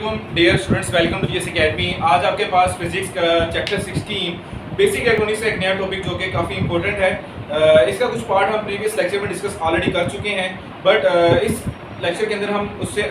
वालेकुम dear students, welcome to GS academy. आज आपके पास फिजिक्स का चैप्टर 16 बेसिक इलेक्ट्रॉनिक्स का एक नया टॉपिक जो कि काफ़ी इंपॉर्टेंट है। इसका कुछ पार्ट हम प्रीवियस लेक्चर में डिस्कस ऑलरेडी कर चुके हैं, बट इस लेक्चर के अंदर हम उससे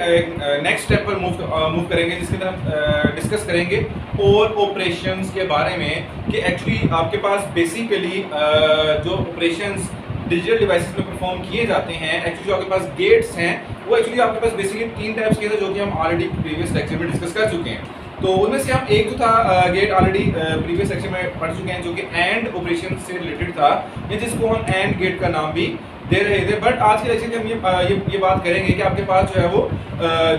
नेक्स्ट स्टेप पर मूव करेंगे, जिसके अंदर हम डिस्कस करेंगे और ऑपरेशंस के बारे में कि एक्चुअली आपके पास बेसिकली जो ऑपरेशंस डिजिटल डिवाइसेस में परफॉर्म किए जाते हैं, एक्चुअली जो आपके पास गेट्स हैं वो एक्चुअली आपके पास बेसिकली 3 टाइप्स के थे जो कि हम ऑलरेडी प्रीवियस लेक्चर में डिस्कस कर चुके हैं। तो उनमें से हम एक जो था गेट ऑलरेडी प्रीवियस लेक्चर में पढ़ चुके हैं जो कि एंड ऑपरेशन से रिलेटेड था, या जिसको हम एंड गेट का नाम भी दे रहे थे। बट आज के लेक्चर में हम ये बात करेंगे कि आपके पास जो है वो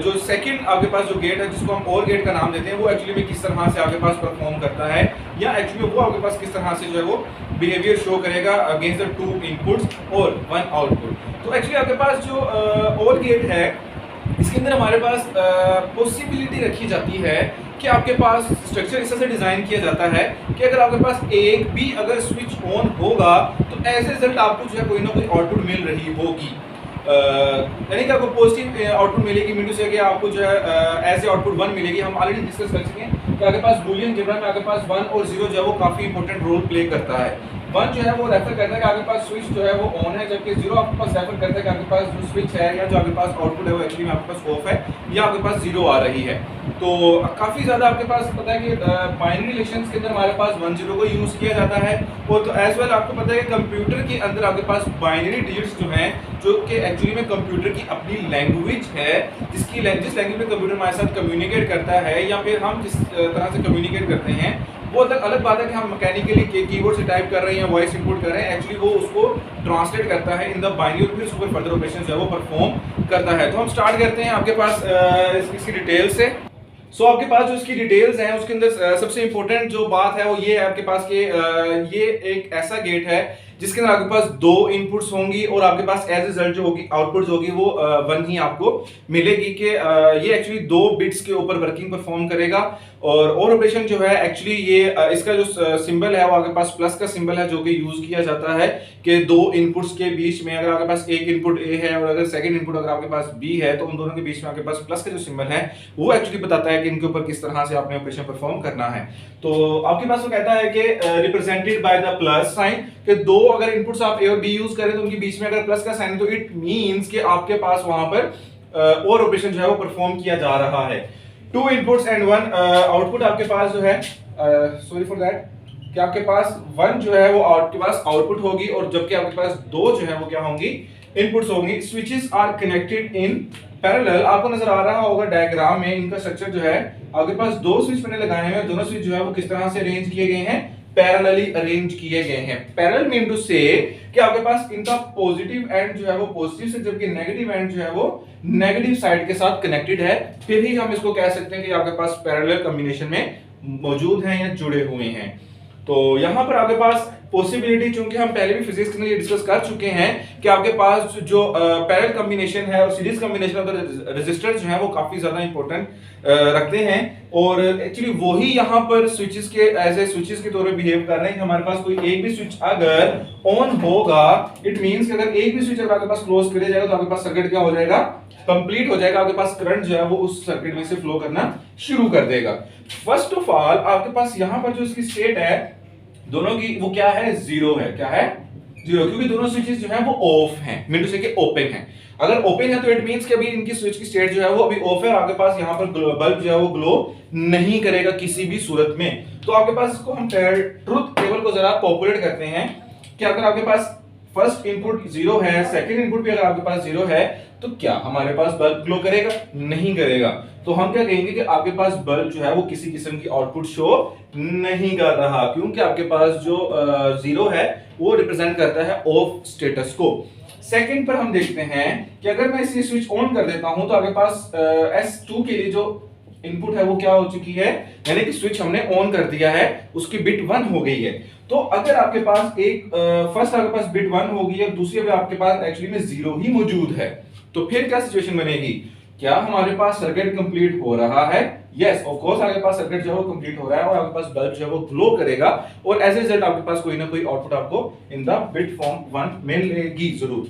जो सेकंड आपके पास जो गेट है जिसको हम और गेट का नाम देते हैं, वो एक्चुअली में किस तरह से आपके पास परफॉर्म करता है, या एक्चुअली वो आपके पास किस तरह से जो है वो बिहेवियर शो करेगा अगेंस्ट द 2 इनपुट्स और 1 आउटपुट। तो एक्चुअली आपके पास जो और गेट है इसके अंदर हमारे पास पॉसिबिलिटी रखी जाती है कि आपके पास स्ट्रक्चर इस तरह से डिज़ाइन किया जाता है कि अगर आपके पास एक भी अगर स्विच ऑन होगा तो एज ए रिजल्ट आपको जो है कोई ना कोई आउटपुट मिल रही होगी। यानी कि आपको पॉजिटिव आउटपुट मिलेगी, मीनू से कि आपको जो है एज ए आउटपुट 1 मिलेगी। हम ऑलरेडी डिस्कस कर चुके हैं कि आपके पास बूलियन जिब्रा में आपके पास 1 और 0 जो है वो काफ़ी इंपॉर्टेंट रोल प्ले करता है। 1 जो है वो रेफर करता है कि आपके पास स्विच जो है वो ऑन है, जबकि 0 आपके पास रेफर करता है कि आपके पास जो स्विच है या जो आपके पास आउटपुट है वो एक्चुअली में आपके पास ऑफ है या आपके पास 0 आ रही है। तो काफ़ी ज़्यादा आपके पास पता है कि बाइनरी रिलेशंस के अंदर हमारे पास 1 0 को यूज़ किया जाता है, और तो एज वेल आपको पता है कि कंप्यूटर के अंदर आपके पास बाइनरी डिजिट्स जो हैं जो कि एक्चुअली में कंप्यूटर की अपनी लैंग्वेज है, जिस लैंग्वेज में कंप्यूटर हमारे साथ कम्युनिकेट करता है या फिर हम जिस तरह से कम्युनिकेट करते हैं वो अलग बात है कि हम मैकेनिकली कीबोर्ड से टाइप कर रहे हैं, वॉइस इनपुट कर रहे हैं। एक्चुअली वो उसको ट्रांसलेट करता है इन द बाइनरी और फिर उसके ऊपर फर्दर ऑपरेशन जो है वो परफॉर्म करता है। तो हम स्टार्ट करते हैं आपके पास इसकी डिटेल से। सो आपके पास जो इसकी डिटेल्स हैं उसके अंदर सबसे इंपॉर्टेंट जो बात है वो ये है आपके पास कि ये एक ऐसा गेट है जिसके अंदर आपके पास 2 इनपुट्स होंगी और आपके पास एज रिजल्ट जो होगी आउटपुट जो होगी वो 1 ही आपको मिलेगी कि ये एक्चुअली 2 बिट्स के ऊपर वर्किंग परफॉर्म करेगा। और ऑपरेशन जो है एक्चुअली ये इसका जो सिंबल है वो आपके पास प्लस का सिंबल है जो कि यूज किया जाता है कि 2 इनपुट्स के बीच में अगर आपके पास एक इनपुट ए है और अगर सेकंड इनपुट अगर आपके पास बी है तो उन दोनों के बीच में आपके पास प्लस का जो सिंबल है वो एक्चुअली बताता है कि इनके ऊपर किस तरह से आपने ऑपरेशन परफॉर्म करना है। तो आपके पास वो कहता है कि represented by the plus sign, कि 2 अगर इनपुट्स आप ए और बी यूज करें तो उनके बीच में अगर प्लस का साइन तो इट मींस कि आपके पास वहां पर और ऑपरेशन जो है वो परफॉर्म किया जा रहा है। 2 इनपुट्स एंड 1 आउटपुट आपके पास जो है सॉरी फॉर दैट कि आपके पास 1 जो है वो आपके पास आउटपुट होगी और जबकि आपके पास 2 जो है वो क्या होंगी, इनपुट्स होंगी। Switches are connected in parallel. आपको नजर आ रहा होगा डायग्राम में इनका स्ट्रक्चर जो है आपके पास 2 स्विच मैंने लगाए हैं, दोनों स्विच जो है वो किस तरह से अरेंज किए गए हैं, पैरेलली अरेंज किए गए हैं। पैरेलल मीन टू से कि आपके पास इनका पॉजिटिव एंड जो है वो पॉजिटिव से जबकि नेगेटिव एंड जो है वो नेगेटिव साइड के साथ कनेक्टेड है, फिर ही हम इसको कह सकते हैं कि आपके पास पैरेलल कॉम्बिनेशन में मौजूद हैं या जुड़े हुए हैं। तो यहाँ पर आपके पास पॉसिबिलिटी, चूंकि हम पहले भी फिजिक्स के लिए डिस्कस कर चुके हैं कि आपके पास जो पैरेलल कॉम्बिनेशन है और series combination of the resistors जो है वो काफी ज्यादा इंपॉर्टेंट रखते हैं, और एक्चुअली वही यहाँ पर स्विचेस के एज ए स्विचेस के तौर पे बिहेव कर रहे हैं कि हमारे पास कोई एक भी स्विच अगर ऑन होगा इट मींस कि अगर एक भी स्विच अगर आपके पास क्लोज कर जाएगा तो आपके पास सर्किट क्या हो जाएगा, कंप्लीट हो जाएगा। आपके पास करंट जो है वो उस सर्किट में से फ्लो करना शुरू कर देगा। फर्स्ट ऑफ ऑल आपके पास यहाँ पर जो इसकी स्टेट है दोनों की वो क्या है, 0 है। क्या है, 0, क्योंकि दोनों स्विचेस जो है वो ऑफ हैं, मीन टू से कि ओपन है। अगर ओपन है तो इट मींस कि अभी इनकी स्विच की स्टेट जो है वो अभी ऑफ है और आपके पास यहाँ पर बल्ब जो है वो ग्लो नहीं करेगा किसी भी सूरत में। तो आपके पास इसको हम ट्रुथ टेबल को जरा पॉपुलेट करते हैं कि अगर आपके पास फर्स्ट इनपुट 0 है, सेकंड इनपुट भी अगर आपके पास 0 है तो क्या हमारे पास बल्ब ग्लो करेगा, नहीं करेगा। तो हम क्या कहेंगे कि आपके पास बल्ब जो है वो किसी किस्म की आउटपुट शो नहीं कर रहा, क्योंकि आपके पास जो 0 है वो रिप्रेजेंट करता है ऑफ स्टेटस को। सेकंड पर हम देखते हैं कि अगर मैं इसे स्विच ऑन कर देता हूं तो आपके पास S2 के लिए जो इनपुट है वो क्या हो चुकी है, यानी कि स्विच हमने ऑन कर दिया है, उसकी बिट 1 हो गई है। तो अगर आपके पास एक फर्स्ट आपके पास बिट 1 होगी और दूसरी अभी आपके पास एक्चुअली में 0 ही मौजूद है, तो फिर क्या सिचुएशन बनेगी, क्या हमारे पास सर्किट कंप्लीट हो रहा है? यस ऑफ कोर्स आपके पास सर्किट जो है वो कंप्लीट हो रहा है और आपके पास बल्ब जो है वो ग्लो करेगा और एज ए रिजल्ट आपके पास कोई ना कोई आउटपुट आपको इन द बिट फॉर्म 1 मिलेगी जरूर।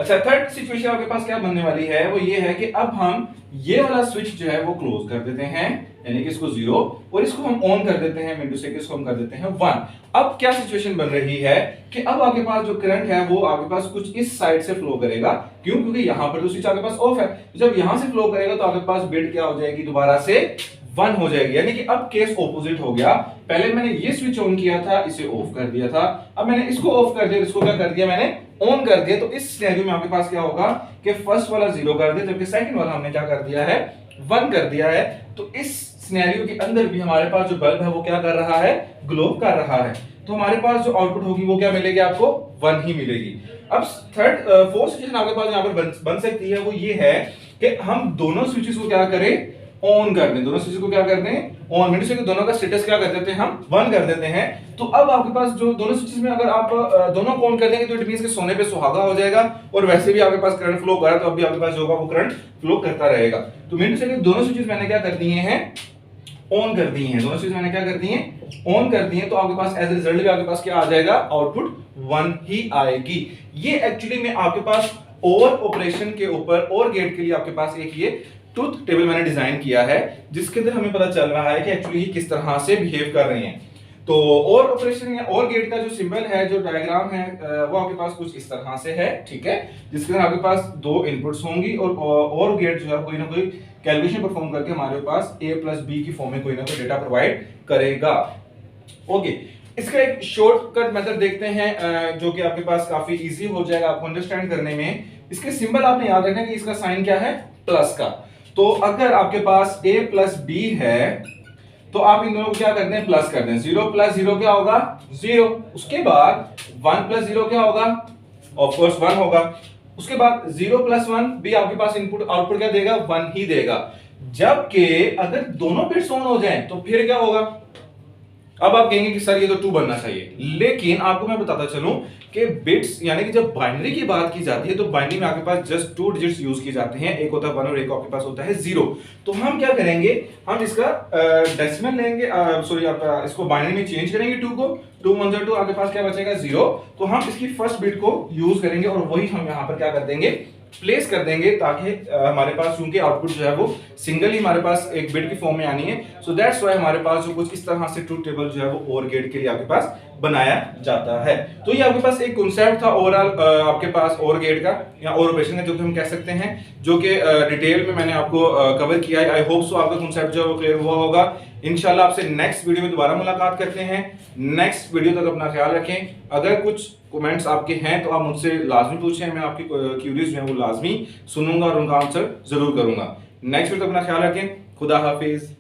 अच्छा, थर्ड सिचुएशन आपके पास क्या बनने वाली है वो ये है कि अब हम ये वाला स्विच जो है वो क्लोज कर देते हैं, यानी कि इसको 0, और इसको हम ऑन कर देते हैं विंडो से, इसको हम कर देते हैं 1। अब क्या सिचुएशन बन रही है कि अब आपके पास जो करंट है वो आपके पास कुछ इस साइड से फ्लो करेगा। क्यों? क्योंकि यहां पर तो स्विच आपके पास ऑफ है। जब यहां से फ्लो करेगा तो आपके पास बिट क्या हो जाएगी, दोबारा से 1 हो जाएगी। यानी कि अब केस ऑपोजिट हो गया। पहले मैंने ये स्विच ऑन किया था, इसे ऑफ कर दिया था, अब मैंने इसको ऑफ कर दिया, इसको क्या कर दिया मैंने, ऑन कर दिया। तो इस सिनेरियो में आपके पास क्या होगा कि फर्स्ट वाला 0 कर दिया, जबकि सेकंड वाला हमने क्या कर दिया है, 1 कर दिया है। तो इस सिनेरियो के अंदर भी हमारे पास जो बल्ब है वो क्या कर रहा है, ग्लो कर रहा है। तो हमारे पास जो आउटपुट होगी वो क्या मिलेगी, आपको 1 ही मिलेगी। अब फोर्थ सिचुएशन आपके पास यहाँ पर बन सकती है वो ये है कि हम दोनों स्विचेस को क्या करें, ऑन कर दें। दोनों स्विचेस को क्या कर दें, ऑन। विंडो से दोनों का स्टेटस क्या कर देते हैं, हम 1 कर देते हैं। तो अब आपके पास जो दोनों स्विचेस में अगर आप दोनों को ऑन कर देंगे तो इट मींस कि सोने पे सुहागा हो जाएगा, और वैसे भी आपके पास करंट फ्लो कर रहा है तो अभी आपके पास जो होगा वो करंट फ्लो करता रहेगा। तो विंडो से दोनों स्विचेस मैंने क्या कर दिए हैं, ऑन कर दिए हैं। दोनों स्विच मैंने क्या कर दिए हैं, ऑन कर दिए हैं। तो आपके पास एज ए रिजल्ट भी आपके पास क्या आ जाएगा, आउटपुट 1 ही आएगी। ये एक्चुअली में आपके पास और ऑपरेशन के ऊपर, और गेट के लिए आपके पास एक ये ट्रुथ टेबल मैंने डिजाइन किया है, जिसके अंदर हमें पता चल रहा है कि एक्चुअली ये किस तरह से बिहेव कर रहे हैं। तो और ऑपरेशन या और गेट का जो सिंबल है, जो डायग्राम है, वो आपके पास कुछ इस तरह से है, ठीक है, जिसके अंदर आपके पास 2 इनपुट्स होंगी, और गेट जो है कोई ना कोई कैलकुलेशन परफॉर्म करके हमारे पास a + b की फॉर्म में कोई ना कोई डेटा प्रोवाइड करेगा। ओके, इसका एक शॉर्टकट मेथड देखते हैं जो कि आपके पास काफी इजी हो जाएगा आपको अंडरस्टैंड करने में। इसके सिंबल आपने याद रखना कि इसका साइन क्या है, प्लस का। तो अगर आपके पास a + b है तो आप इन दोनों को क्या करते हैं, प्लस कर दें। 0 + 0 क्या होगा, 0। उसके बाद 1 + 0 क्या होगा, ऑफ कोर्स 1 होगा। उसके बाद 0 + 1 भी आपके पास इनपुट आउटपुट क्या देगा, 1 ही देगा। जबकि अगर दोनों बिट्स ऑन हो जाएं तो फिर क्या होगा, अब आप कहेंगे कि सर ये तो 2 बनना चाहिए, लेकिन आपको मैं बताता चलूं कि बिट्स यानी कि जब बाइनरी की बात की जाती है तो बाइनरी में आपके पास जस्ट 2 डिजिट्स यूज किए जाते हैं, एक होता है 1 और एक आपके पास होता है 0। तो हम क्या करेंगे, हम इसका डेसिमल लेंगे, सॉरी आप इसको बाइनरी में चेंज करेंगे 2 को, 2 × 1 = 2, आपके पास क्या बचेगा 0। तो हम इसकी फर्स्ट बिट को यूज करेंगे और वही हम यहां पर क्या कर देंगे, प्लेस कर देंगे, ताकि हमारे पास चूंकि आउटपुट जो है वो सिंगल ही हमारे पास एक बिट की फॉर्म में आनी है। सो दैट्स व्हाई हमारे पास जो कुछ इस तरह से ट्रुथ टेबल जो है वो और गेट के लिए आपके पास बनाया जाता है। तो ये आपके पास एक कॉन्सेप्ट था ओवरऑल आपके पास और गेट का या और ऑपरेशन का, जो कि हम कह सकते हैं, जो कि डिटेल में मैंने आपको कवर किया है। आई होप सो आपका कॉन्सेप्ट जो है वो क्लियर हुआ होगा। इंशाल्लाह आपसे नेक्स्ट वीडियो में दोबारा मुलाकात करते हैं। नेक्स्ट वीडियो तक अपना ख्याल रखें। अगर कुछ कमेंट्स आपके हैं तो आप मुझसे लाजमी पूछें, मैं आपकी क्यूरीज जो है वो लाजमी सुनूंगा और उनका आंसर जरूर करूंगा। नेक्स्ट वीडियो तक अपना ख्याल रखें। खुदा हाफिज।